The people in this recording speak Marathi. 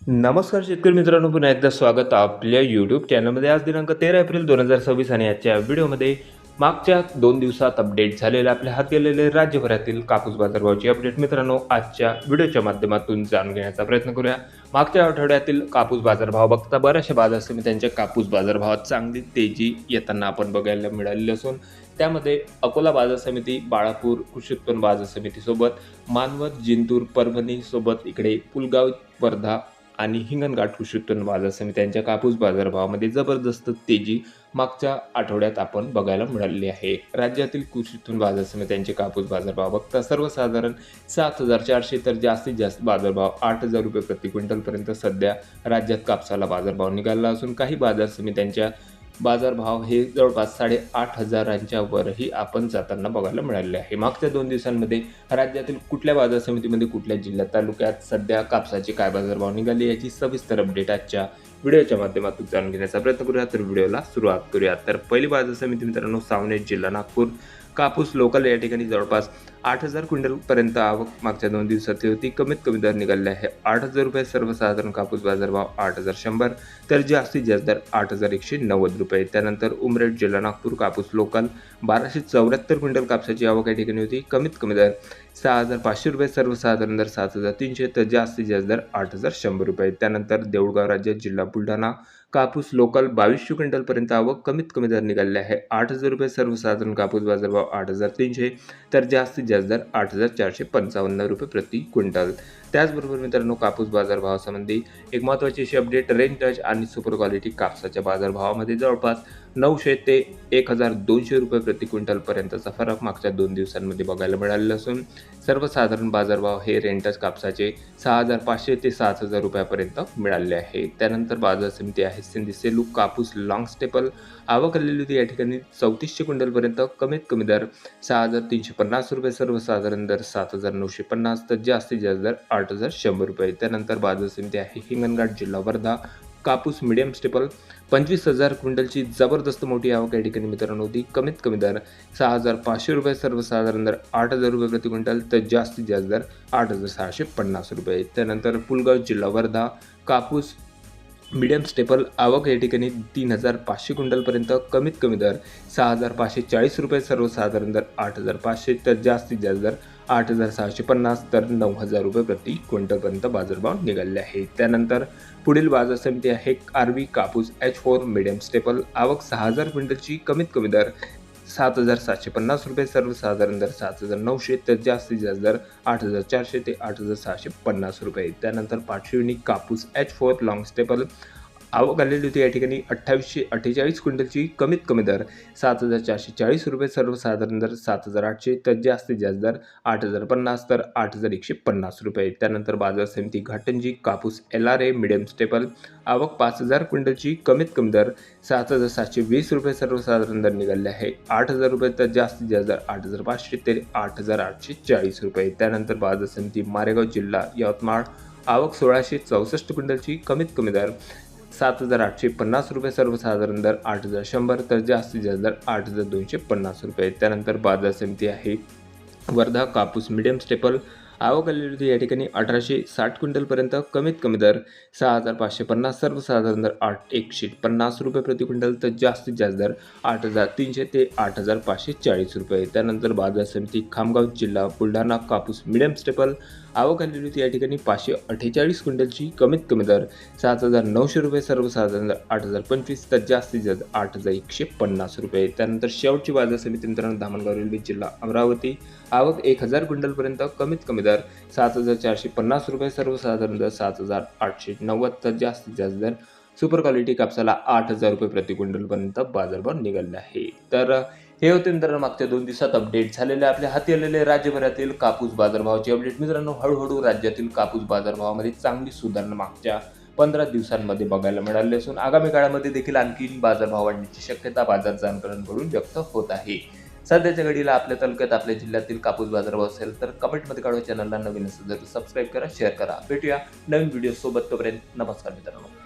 नमस्कार शेतकरी मित्रांनो, पुन्हा एकदा स्वागत आपल्या यूट्यूब चॅनलमध्ये. आज दिनांक 13 एप्रिल 2026 आणि आजच्या व्हिडिओमध्ये मागच्या 2 दिवसात अपडेट झालेले आपल्या हाती आलेले राज्यभरातील कापूस बाजारभावाची अपडेट मित्रांनो आजच्या व्हिडिओच्या माध्यमातून जाणून घेण्याचा प्रयत्न करूया. मागच्या आठवड्यातील कापूस बाजारभाव बघता बऱ्याचशा बाजार समित्यांच्या कापूस बाजारभावात चांगली तेजी येताना आपण बघायला मिळालेली असून त्यामध्ये अकोला बाजार समिती, बाळापूर कृषी उत्पन्न बाजार समितीसोबत मानवत, जिंतूर, परभणी सोबत इकडे पुलगाव, वर्धा आणि हिंगणघाट कृषी उत्पन्न बाजार समित्यांच्या कापूस बाजारभावामध्ये जबरदस्त तेजी मागच्या आठवड्यात आपण बघायला मिळालेली आहे. राज्यातील कृषी उत्पन्न बाजार समित्यांचे कापूस बाजारभाव बघता सर्वसाधारण 7,400 तर जास्तीत जास्त बाजारभाव 8,000 रुपये प्रति क्विंटलपर्यंत सध्या राज्यात कापसाला बाजारभाव निघाला असून काही बाजार समित्यांच्या बाजारभाव हे जवळपास 8,500च्या वरही आपण जाताना बघायला मिळालेले आहे. मागच्या 2 दिवसांमध्ये राज्यातील कुठल्या बाजार समितीमध्ये, कुठल्या जिल्ह्यात, तालुक्यात सध्या कापसाचे काय बाजारभाव निघाले याची सविस्तर अपडेट आजच्या व्हिडिओच्या माध्यमातून जाणून घेण्याचा प्रयत्न करूया. तर व्हिडिओला सुरुवात करूया. तर पहिली बाजार समिती मित्रांनो सावनेर, जिल्हा नागपूर. कापूस लोकल या ठिकाणी जवळपास 8,000 क्विंटलपर्यंत आवक मागच्या 2 दिवसातली होती. कमीत कमी दर निघाले आहे 8,000 रुपये. सर्वसाधारण कापूस बाजारभाव 8,100 तर जास्तीत जास्त दर 8,190 रुपये. त्यानंतर उमरेड, जिल्हा नागपूर. कापूस लोकल 1,274 क्विंटल कापसाची आवक या ठिकाणी होती. कमीत कमी दर 6,500 रुपये. सर्वसाधारण दर 7,300 तर जास्तीत जास्त दर 8,100 रुपये. त्यानंतर देऊळगाव राज्यात, जिल्हा बुलढाणा. कापूस लोकल 2,200 क्विंटलपर्यंत आवक. कमीत कमी दर निघाले आहे 8,000 रुपये. सर्वसाधारण कापूस बाजारभाव 8,300 तर जास्तीत जास्त दर 8,455 रुपये प्रति क्विंटल. त्याचबरोबर मित्रांनो कापूस बाजारभावासंबंधी एक महत्त्वाची अशी अपडेट, रेन टच आणि सुपर क्वालिटी कापसाच्या बाजारभावामध्ये जवळपास 900 ते 1,200 रुपये प्रति क्विंटलपर्यंतचा फरक मागच्या 2 दिवसांमध्ये बघायला मिळालेला असून सर्वसाधारण बाजारभाव हे रेंटच कापसाचे 6,500 ते 7,000 रुपयापर्यंत मिळाले आहे. त्यानंतर बाजार समिती आहे सिंधी सेलू. कापूस लॉंग स्टेपल आवक आलेली होती या ठिकाणी 3,400 क्विंटलपर्यंत. कमीत कमी दर 6,350 रुपये. सर्वसाधारण दर 7,950 तर जास्तीत जास्त दर 8,100 रुपये. त्यानंतर बाजार समिती आहे हिंगणघाट, जिल्हा वर्धा. कापूस मीडियम स्टेपल 25,000 क्विंटलची जबरदस्त मोठी आवक या ठिकाणी मित्रांनो होती. कमीत कमी दर 6,500 रुपये. सर्वसाधारण दर 8,000 रुपये प्रति क्विंटल तर जास्तीत जास्त दर 8,650 रुपये. त्यानंतर पुलगाव, जिल्हा वर्धा. कापूस मीडियम स्टेपल आवक या ठिकाणी 3,500 क्विंटलपर्यंत. कमीत कमी दर 6,540 रुपये. सर्वसाधारण दर 8,500 तर जास्तीत जास्त दर 8,650 तर 9,000 रुपये प्रति क्विंटलपर्यंत बाजारभाव निघाले आहे. त्यानंतर पुढील बाजार समिती आहे आरवी. कापूस H4 मीडियम स्टेपल आवक 6,000 क्विंटलची. कमीत कमी दर 7,750 रुपये. सर्वसाधारण दर 7,900 तर जास्तीत जास्त दर 8,400 ते 8,650 रुपये. त्यानंतर पाचशिवनी. कापूस H4 लॉंग स्टेपल आवक आलेली होती या ठिकाणी 2,848 क्विंटलची. कमीत कमी दर 7,440 रुपये. सर्वसाधारण दर 7,800 तर जास्तीत जास्त दर 8,050 तर 8,150 रुपये. त्यानंतर बाजार समिती घाटंजी. कापूस LRA मीडियम स्टेपल आवक 5,000 क्विंटलची. कमीत कमी दर 7,720 रुपये. सर्वसाधारण दर निघाले आहे 8,000 रुपये तर जास्तीत जास्त दर 8,500 ते 8,840 रुपये. त्यानंतर बाजार समिती मारेगाव, जिल्हा यवतमाळ. आवक 1,664 क्विंटलची. कमीत कमी दर 7,850 रुपये. सर्वसाधारण दर 8,100 तर जास्तीत जास्त दर 8,250 रुपये. त्यानंतर बाजार समिती आहे वर्धा. कापूस मीडियम स्टेपल आवक आलेली होती या ठिकाणी 1,860 क्विंटलपर्यंत. कमीत कमी दर 6,550. सर्वसाधारण दर 1,150 रुपये प्रति क्विंटल तर जास्तीत जास्त दर 8,300 ते 8,540 रुपये. त्यानंतर बाजार समिती खामगाव, जिल्हा बुलढाणा. कापूस मीडियम स्टेपल आवक आलेली होती या ठिकाणी 548 क्विंटलची. कमीत कमी दर 7,900 रुपये. सर्वसाधारण दर 8,025 तर जास्तीत जास्त 8,150 रुपये. त्यानंतर शेवटची बाजार समिती मित्रांनो धामणगाव रेल्वे, जिल्हा अमरावती. आवक 1,000 क्विंटलपर्यंत. कमीत कमी दर 7,450 रुपये. सर्वसाधारण दर 7,890 तर जास्तीत जास्त दर सुपर क्वालिटी कापसाला 8,000 रुपये प्रति क्विंटलपर्यंत बाजारभाव निघाले आहे. तर हे होते मित्रांनो मागच्या 2 दिवसात अपडेट झालेले आपल्या हाती आलेले राज्यभरातील कापूस बाजारभावाची अपडेट. मित्रांनो हळूहळू राज्यातील कापूस बाजारभावामध्ये चांगली सुधारणा मागच्या 15 दिवसांमध्ये बघायला मिळाली असून आगामी काळामध्ये देखील आणखी बाजारभाव वाढण्याची शक्यता बाजार जाणकारांकडून व्यक्त होत आहे. सध्याच्या घडीला आपल्या तालुक्यात, आपल्या जिल्ह्यातील कापूस बाजारभाव असेल तर कमेंटमध्ये कळवा. चॅनलला नवीन असेल तर सबस्क्राईब करा, शेअर करा. भेटूया नवीन व्हिडिओ सोबत. तोपर्यंत नमस्कार मित्रांनो.